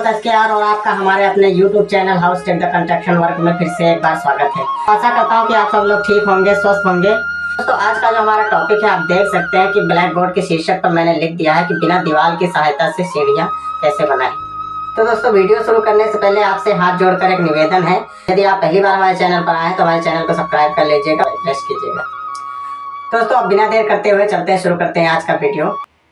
Mohammad SKR और आपका हमारे अपने YouTube channel house take the construction work में फिर से एक बार स्वागत है। आशा करता हूँ कि आप सब लोग ठीक होंगे, स्वस्थ होंगे। तो आज का जो हमारा टॉपिक है, आप देख सकते हैं कि ब्लैक बोर्ड के शीर्षक पर मैंने लिख दिया है कि बिना दीवार की सहायता से सीढ़ियाँ कैसे बनाएं। तो दोस्तों, वीडियो शुरू करने से पहले आपसे हाथ जोड़कर एक निवेदन है, यदि आप पहली बार हमारे चैनल पर आए तो हमारे चैनल को सब्सक्राइब कर लीजिएगा, प्रेस कीजिएगा। दोस्तों, अब बिना देर करते हुए चलते हैं, शुरू करते हैं आज का वीडियो।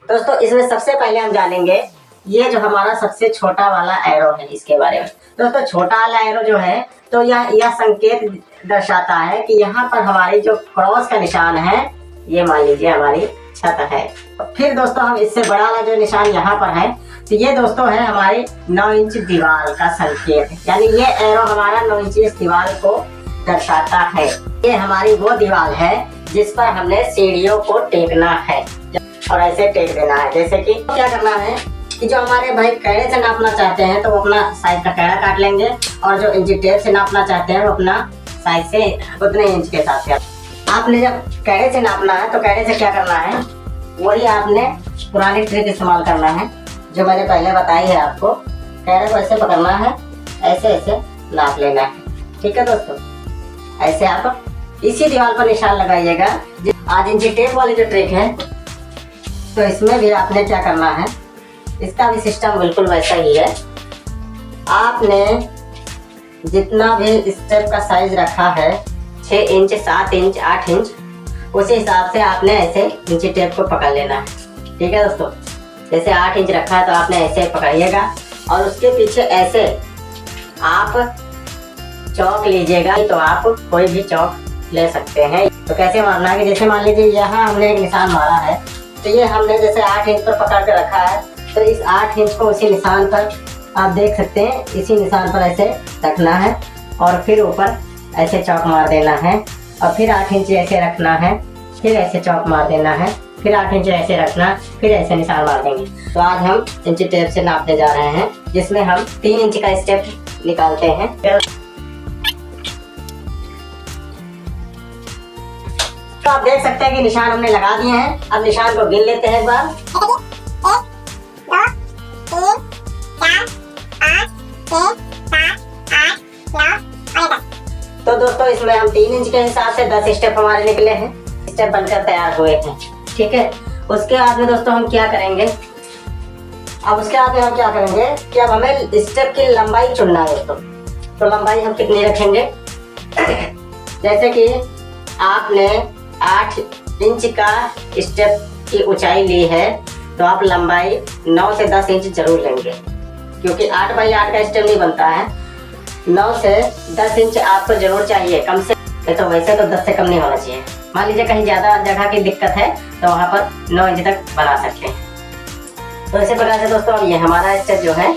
दोस्तों, इसमें सबसे पहले हम जानेंगे ये जो हमारा सबसे छोटा वाला एरो है इसके बारे में। दोस्तों, छोटा वाला एरो जो है तो यह संकेत दर्शाता है कि यहाँ पर हमारी जो क्रॉस का निशान है, ये मान लीजिए हमारी छत है। फिर दोस्तों, हम इससे बड़ा वाला जो निशान यहाँ पर है, तो ये दोस्तों है हमारी 9 इंच दीवार का संकेत, यानी ये एरो हमारा 9 इंच इस दीवार को दर्शाता है। ये हमारी वो दीवार है जिस पर हमने सीढ़ियों को टेकना है और ऐसे टेक देना है। जैसे कि क्या करना है कि जो हमारे भाई कैड़े से नापना चाहते हैं तो वो अपना साइज का कैड़ा काट लेंगे, और जो इंची टेप से नापना चाहते हैं वो अपना साइज से उतने इंच के हिसाब से। आपने जब कैड़े से नापना है तो कैड़े से क्या करना है, वही आपने पुरानी ट्रिक इस्तेमाल करना है जो मैंने पहले बताई है आपको। कैड़े को ऐसे पकड़ना है, ऐसे ऐसे नाप लेना है। ठीक है दोस्तों, ऐसे आप इसी दीवार पर निशान लगाइएगा। आज इंची टेप वाली जो ट्रिक है, तो इसमें भी आपने क्या करना है, इसका भी सिस्टम बिल्कुल वैसा ही है। आपने जितना भी स्टेप का साइज रखा है, 6 इंच, 7 इंच, 8 इंच, उसी हिसाब से आपने ऐसे इंची टेप को पकड़ लेना है। ठीक है दोस्तों, जैसे 8 इंच रखा है तो आपने ऐसे पकड़िएगा, और उसके पीछे ऐसे आप चौक लीजिएगा। तो आप कोई भी चौक ले सकते हैं। तो कैसे मारना है कि जैसे मान लीजिए यहाँ हमने एक निशान मारा है, तो ये हमने जैसे 8 इंच पर पकड़ के रखा है, तो इस 8 इंच को उसी निशान पर आप देख सकते हैं, इसी निशान पर ऐसे रखना है, और फिर ऊपर ऐसे चौक मार देना है, और फिर 8 इंच ऐसे रखना है, फिर ऐसे चौक मार देना है, फिर 8 इंच ऐसे रखना, फिर ऐसे निशान मार देंगे। तो आज हम इंची टेप से नापने जा रहे हैं, जिसमें हम 3 इंच का स्टेप निकालते हैं। तो आप देख सकते हैं कि निशान हमने लगा दिए हैं। अब निशान को गिन लेते हैं एक बार। 1, 2, 3, 4, 5, 6, 7, 8, 9 और 10। तो दोस्तों, इसमें हम 3 इंच के हिसाब से 10 स्टेप हमारे निकले हैं, स्टेप बनकर तैयार हुए हैं। ठीक है, उसके बाद में दोस्तों हम क्या करेंगे, अब उसके बाद में हम क्या करेंगे कि अब हमें स्टेप की लंबाई चुनना है दोस्तों। तो लंबाई हम कितनी रखेंगे, जैसे कि आपने 8 इंच का स्टेप की ऊंचाई ली है, तो आप लंबाई 9 से 10 इंच जरूर लेंगे, क्योंकि 8 बाई 8 का स्टेप नहीं बनता है। 9 से 10 इंच आपको जरूर चाहिए कम से, तो वैसे तो 10 से कम नहीं होना चाहिए। मान लीजिए कहीं ज़्यादा जगह की दिक्कत है तो वहाँ पर 9 इंच तक बना सकते हैं। तो इसी प्रकार से दोस्तों, अब ये हमारा स्टेप जो है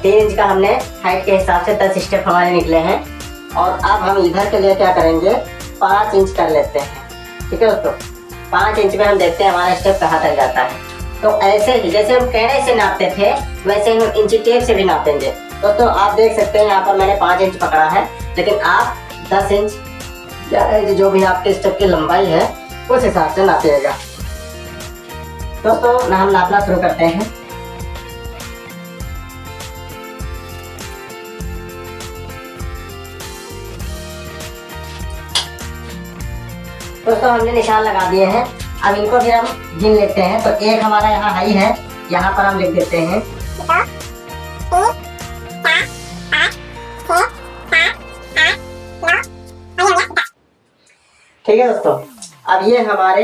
3 इंच का हमने हाइट के हिसाब से 10 स्टेप हमारे निकले हैं। और अब हम इधर के लिए क्या करेंगे, 5 इंच कर लेते हैं। ठीक है दोस्तों, 5 इंच में हम देखते हैं हमारा स्टेप कहाँ तक जाता है। तो ऐसे ही जैसे हम कैड़े से नापते थे, वैसे ही हम इंची टेप से भी नापेंगे। दोस्तों, आप देख सकते हैं यहाँ पर मैंने 5 इंच पकड़ा है, लेकिन आप 10 इंच या जो भी आपके स्टेप की लंबाई है उस हिसाब से नापिएगा। दोस्तों, हम नापना शुरू करते हैं। दोस्तों, हमने निशान लगा दिए हैं। अब इनको भी हम गिन लेते हैं। तो एक हमारा यहाँ हाई है, यहाँ पर हम लिख देते हैं। ठीक है दोस्तों, अब ये हमारे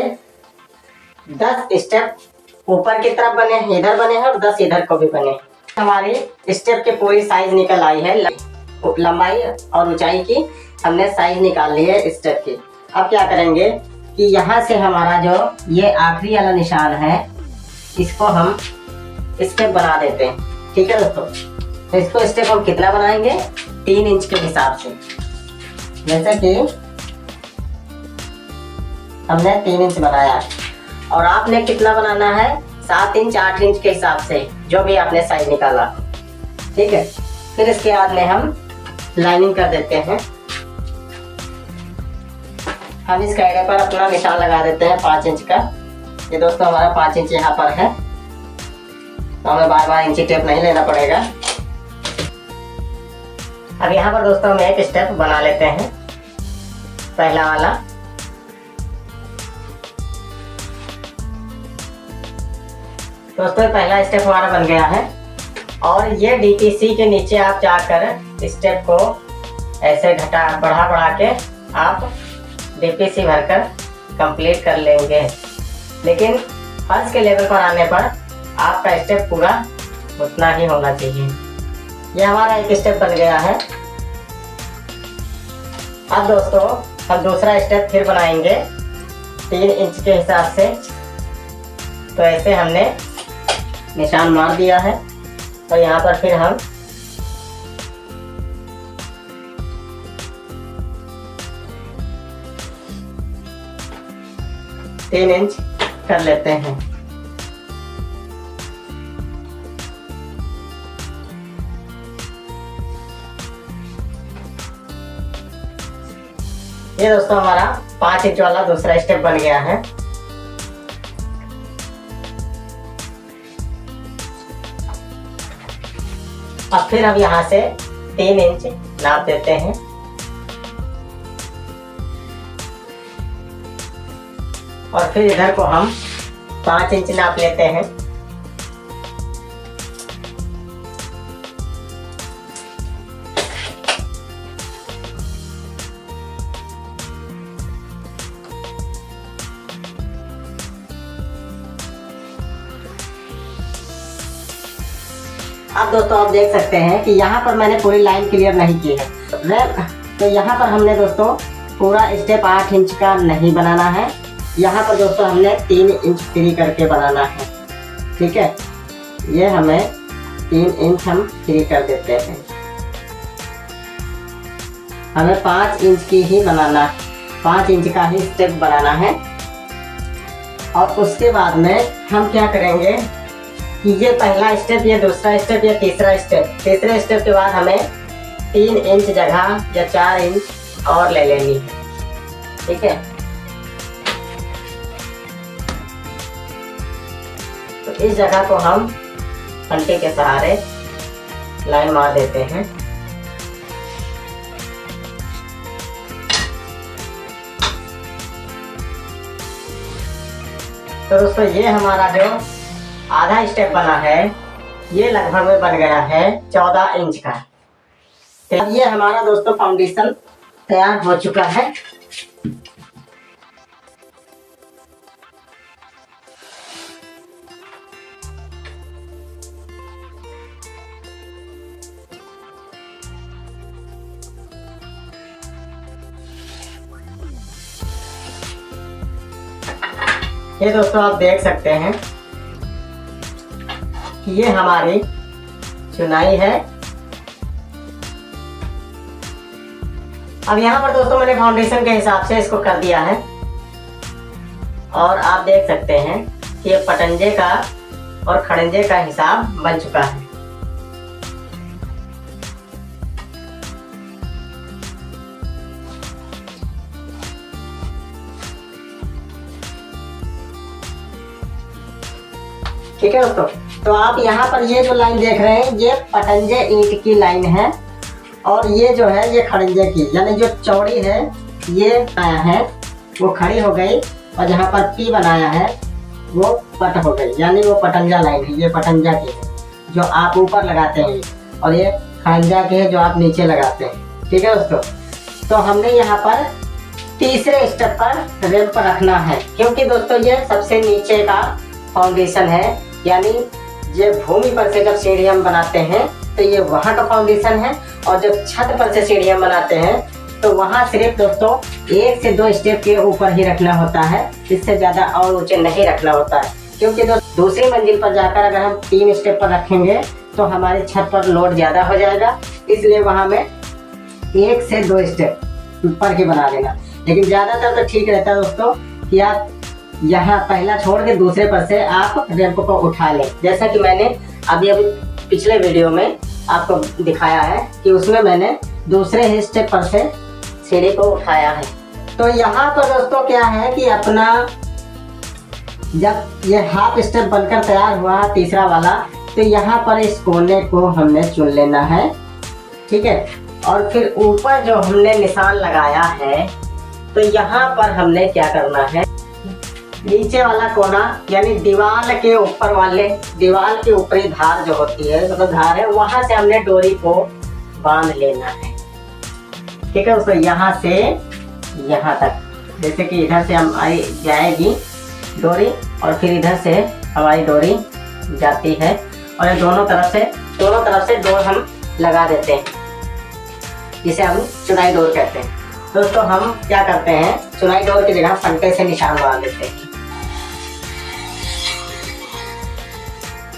10 स्टेप ऊपर की तरफ बने हैं, इधर बने हैं, और 10 इधर को भी बने। हमारी स्टेप की पूरी साइज निकल आई है, लंबाई और ऊंचाई की हमने साइज निकाल ली है स्टेप की। अब क्या करेंगे कि यहाँ से हमारा जो ये आखिरी वाला निशान है, इसको हम स्टेप बना देते हैं। ठीक है दोस्तों, तो इसको स्टेप हम कितना बनाएंगे, 3 इंच के हिसाब से। जैसे कि हमने 3 इंच बनाया, और आपने कितना बनाना है, 7 इंच 8 इंच के हिसाब से, जो भी आपने साइज निकाला। ठीक है, फिर इसके बाद में हम लाइनिंग कर देते हैं। हम इस कैड़े पर अपना निशान लगा देते हैं 5 इंच का। ये दोस्तों हमारा 5 इंच यहाँ पर है। तो हमें बार बार इंची टेप नहीं लेना पड़ेगा। अब यहाँ पर दोस्तों हम एक स्टेप बना लेते हैं, पहला वाला। दोस्तों पहला स्टेप हमारा बन गया है और ये DPC के नीचे आप जाकर स्टेप को ऐसे बढ़ा के आप DPC भरकर कंप्लीट कर लेंगे। लेकिन फर्स्ट के लेवल पर आने पर आपका स्टेप पूरा उतना ही होना चाहिए। ये हमारा एक स्टेप बन गया है। अब दोस्तों हम दूसरा स्टेप फिर बनाएंगे 3 इंच के हिसाब से। तो ऐसे हमने निशान मार दिया है और यहाँ पर फिर हम तीन इंच कर लेते हैं। ये दोस्तों हमारा 5 इंच वाला दूसरा स्टेप बन गया है। अब फिर हम यहाँ से 3 इंच नाप देते हैं और फिर इधर को हम 5 इंच नाप लेते हैं। अब दोस्तों आप देख सकते हैं कि यहाँ पर मैंने पूरी लाइन क्लियर नहीं की है। तो यहाँ पर हमने दोस्तों पूरा स्टेप 8 इंच का नहीं बनाना है। यहाँ पर दोस्तों हमने 3 इंच फ्री करके बनाना है। ठीक है, ये हमें 3 इंच हम फ्री कर देते हैं। हमें 5 इंच की ही बनाना है, 5 इंच का ही स्टेप बनाना है। और उसके बाद में हम क्या करेंगे कि ये पहला स्टेप, ये दूसरा स्टेप, ये तीसरा स्टेप, तीसरे स्टेप के बाद हमें 3 इंच जगह या 4 इंच और ले लेनी है। ठीक है, तो इस जगह को हम फंटे के सहारे लाइन मार देते हैं। तो दोस्तों ये हमारा जो आधा स्टेप बना है ये लगभग में बन गया है 14 इंच का। तो ये हमारा दोस्तों फाउंडेशन तैयार हो चुका है। ये दोस्तों आप देख सकते हैं कि ये हमारी चुनाई है। अब यहाँ पर दोस्तों मैंने फाउंडेशन के हिसाब से इसको कर दिया है और आप देख सकते हैं कि ये पटंजे का और खड़ंजे का हिसाब बन चुका है। ठीक है दोस्तों, तो आप यहाँ पर ये जो लाइन देख रहे हैं ये पटंजे ईंट की लाइन है और ये जो है ये खड़ंजे की, यानी जो चौड़ी है ये आया है वो खड़ी हो गई और जहाँ पर पी बनाया है वो पट हो गई, यानी वो पटंजा लाइन है। ये पटंजा की है जो आप ऊपर लगाते हैं और ये खड़ंजा की है जो आप नीचे लगाते हैं। ठीक है दोस्तों, तो हमने यहाँ पर तीसरे स्टेप पर रैंप रखना है, क्योंकि दोस्तों ये सबसे नीचे का फाउंडेशन है, यानी ये भूमि पर से जब सीढ़ी हम बनाते हैं तो ये वहाँ का फाउंडेशन है और जब छत पर से सीढ़ी हम बनाते हैं तो वहाँ सिर्फ दोस्तों 1 से 2 स्टेप के ऊपर ही रखना होता है, इससे ज़्यादा और ऊंचे नहीं रखना होता है। क्योंकि दूसरी मंजिल पर जाकर अगर हम 3 स्टेप पर रखेंगे तो हमारी छत पर लोड ज़्यादा हो जाएगा, इसलिए वहाँ में 1 से 2 स्टेप पर ही बना लेना। लेकिन ज़्यादातर तो ठीक रहता है दोस्तों कि आप यहाँ पहला छोड़ के दूसरे पर से आप रैंप को उठा लें, जैसा कि मैंने अभी पिछले वीडियो में आपको दिखाया है कि उसमें मैंने दूसरे ही स्टेप पर से सीढ़ी को उठाया है। तो यहाँ पर दोस्तों क्या है कि अपना जब ये हाफ स्टेप बनकर तैयार हुआ तीसरा वाला, तो यहाँ पर इस कोने को हमने चुन लेना है, ठीक है। और फिर ऊपर जो हमने निशान लगाया है, तो यहाँ पर हमने क्या करना है, नीचे वाला कोना यानी दीवार के ऊपर वाले, दीवार की ऊपरी धार जो होती है, मतलब धार है, वहां से हमने डोरी को बांध लेना है, ठीक है। उसको यहाँ से यहाँ तक, जैसे कि इधर से हमारी जाएगी डोरी और फिर इधर से हमारी डोरी जाती है, और ये दोनों तरफ से डोर हम लगा देते हैं, जिसे हम चुनाई डोर कहते हैं। दोस्तों हम क्या करते हैं, चुनाई डोर की जगह फंटे से निशान बना देते हैं।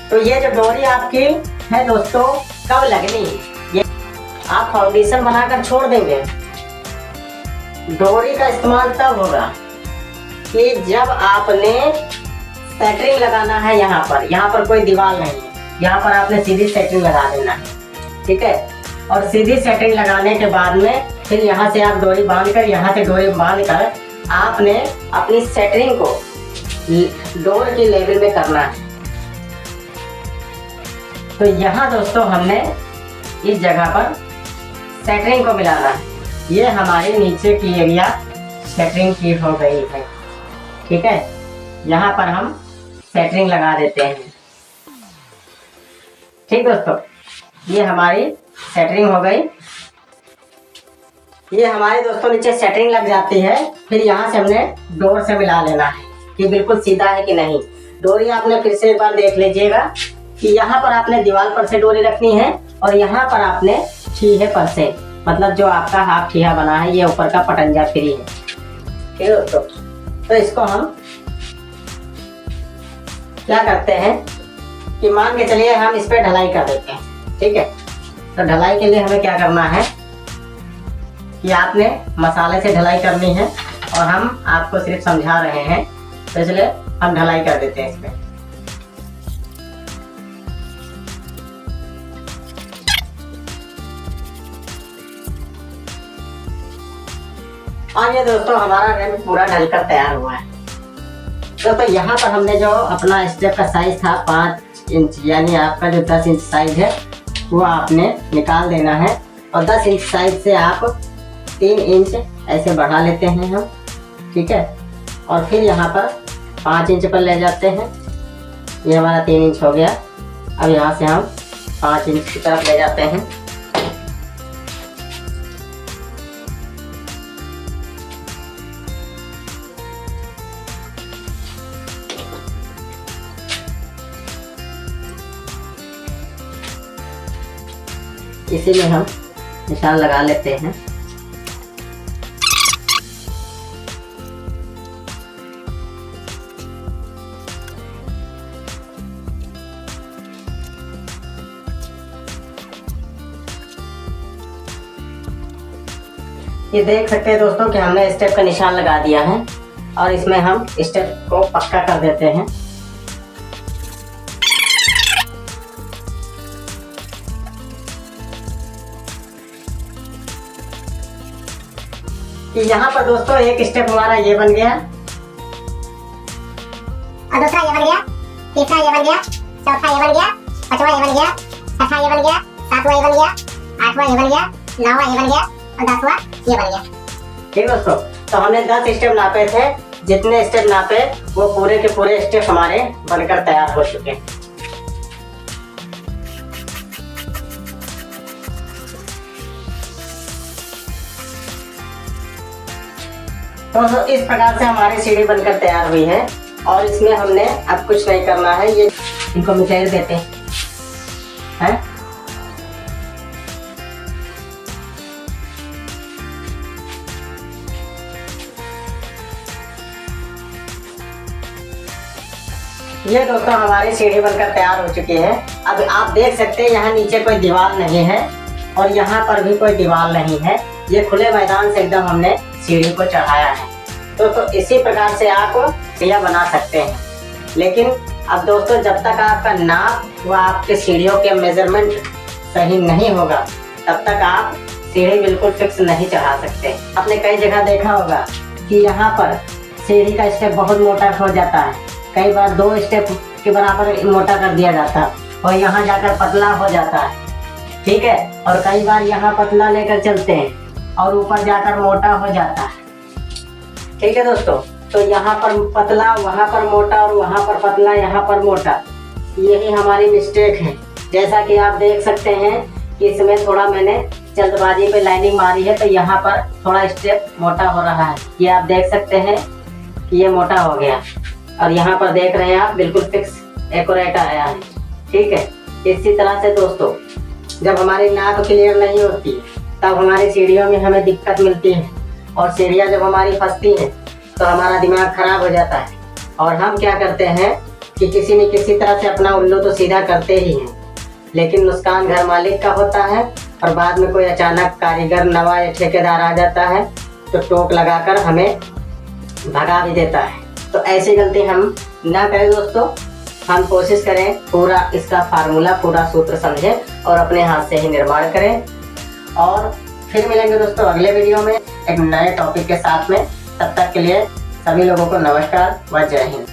तो ये जो डोरी आपकी है दोस्तों, कब लगनी, ये आप फाउंडेशन बनाकर छोड़ देंगे, डोरी का इस्तेमाल तब होगा कि जब आपने सेटरिंग लगाना है। यहाँ पर कोई दीवार नहीं है, यहाँ पर आपने सीधी सेटरिंग लगा देना है, ठीक है। और सीधी सेटरिंग लगाने के बाद में फिर यहाँ से आप डोरी बांधकर, यहाँ से डोरी बांधकर आपने अपनी सेटरिंग को डोर की लेवल में करना है। तो यहाँ दोस्तों हमने इस जगह पर सेटरिंग को मिलाना है। ये हमारी नीचे की एरिया सेटरिंग की हो गई है, ठीक है। यहाँ पर हम सेटरिंग लगा देते हैं, ठीक दोस्तों। ये हमारी सेटरिंग हो गई। ये हमारे दोस्तों नीचे सेटरिंग लग जाती है। फिर यहाँ से हमने डोर से मिला लेना है कि बिल्कुल सीधा है कि नहीं। डोरी आपने फिर से एक बार देख लीजिएगा कि यहाँ पर आपने दीवार पर से डोरी रखनी है और यहाँ पर आपने ठीहे पर से, मतलब जो आपका हाफ ठीहा बना है, ये ऊपर का पटंजा फ्री है, ठीक है दोस्तों। तो इसको हम क्या करते हैं कि मान के चलिए हम इस पर ढलाई कर देते हैं, ठीक है। तो ढलाई के लिए हमें क्या करना है कि आपने मसाले से ढलाई करनी है और हम आपको सिर्फ समझा रहे हैं, तो इसलिए हम ढलाई कर देते हैं इसमें। और ये दोस्तों हमारा रैंप पूरा ढलकर तैयार हुआ है। दोस्तों यहाँ पर हमने जो अपना स्टेप का साइज था 5 इंच, यानी आपका जो 10 इंच साइज है वो आपने निकाल देना है, और 10 इंच साइज से आप 3 इंच ऐसे बढ़ा लेते हैं हम, ठीक है। और फिर यहाँ पर 5 इंच पर ले जाते हैं। ये हमारा 3 इंच हो गया। अब यहाँ से हम 5 इंच की तरफ ले जाते हैं। इसी में हम निशान लगा लेते हैं। ये देख सकते हैं दोस्तों कि हमने स्टेप का निशान लगा दिया है, और इसमें हम स्टेप को पक्का कर देते हैं। कि यहाँ पर दोस्तों एक स्टेप हमारा ये बन गया, और दूसरा ये बन गया, तीसरा ये बन गया, चौथा ये बन गया, पांचवा ये बन गया, छठा ये बन गया, सातवां ये बन गया, आठवां ये बन गया, नौवां ये बन गया और 10वां ये बन गया। ठीक दोस्तों, तो हमने 10 स्टेप नापे थे। जितने स्टेप नापे वो पूरे के पूरे स्टेप हमारे बनकर तैयार हो चुके हैं। तो इस प्रकार से हमारी सीढ़ी बनकर तैयार हुई है, और इसमें हमने अब कुछ नहीं करना है। ये इनको मिटेर देते हैं। ये दोस्तों हमारी सीढ़ी बनकर तैयार हो चुकी है। अब आप देख सकते हैं यहाँ नीचे कोई दीवार नहीं है और यहाँ पर भी कोई दीवार नहीं है। ये खुले मैदान से एकदम हमने सीढ़ी को चढ़ाया है। तो इसी प्रकार से आप सीढ़ियाँ बना सकते हैं। लेकिन अब दोस्तों जब तक आपका नाप व आपके सीढ़ियों के मेजरमेंट सही नहीं होगा तब तक आप सीढ़ी बिल्कुल फिक्स नहीं चढ़ा सकते। आपने कई जगह देखा होगा कि यहाँ पर सीढ़ी का स्टेप बहुत मोटा हो जाता है, कई बार 2 स्टेप के बराबर मोटा कर दिया जाता है। और यहाँ जाकर पतला हो जाता है, ठीक है। और कई बार यहाँ पतला लेकर चलते हैं और ऊपर जाकर मोटा हो जाता है, ठीक है दोस्तों। तो यहाँ पर पतला, वहाँ पर मोटा, और वहाँ पर पतला, यहाँ पर मोटा, यही हमारी मिस्टेक है। जैसा कि आप देख सकते हैं कि इसमें थोड़ा मैंने जल्दबाजी पे लाइनिंग मारी है, तो यहाँ पर थोड़ा स्टेप मोटा हो रहा है। ये आप देख सकते हैं कि ये मोटा हो गया, और यहाँ पर देख रहे हैं आप बिल्कुल फिक्स एक्यूरेट आया है, ठीक है। इसी तरह से दोस्तों, जब हमारी नाप क्लियर नहीं होती तब हमारी सीढ़ियों में हमें दिक्कत मिलती है, और सीढ़ियाँ जब हमारी फंसती हैं तो हमारा दिमाग खराब हो जाता है, और हम क्या करते हैं कि किसी न किसी तरह से अपना उल्लू तो सीधा करते ही हैं, लेकिन नुकसान घर मालिक का होता है। और बाद में कोई अचानक कारीगर, नवा या ठेकेदार आ जाता है तो टोक लगाकर हमें भगा भी देता है। तो ऐसी गलती हम ना करें दोस्तों। हम कोशिश करें पूरा इसका फार्मूला, पूरा सूत्र समझें और अपने हाथ से ही निर्माण करें। और फिर मिलेंगे दोस्तों अगले वीडियो में एक नए टॉपिक के साथ में। तब तक के लिए सभी लोगों को नमस्कार व जय हिंद।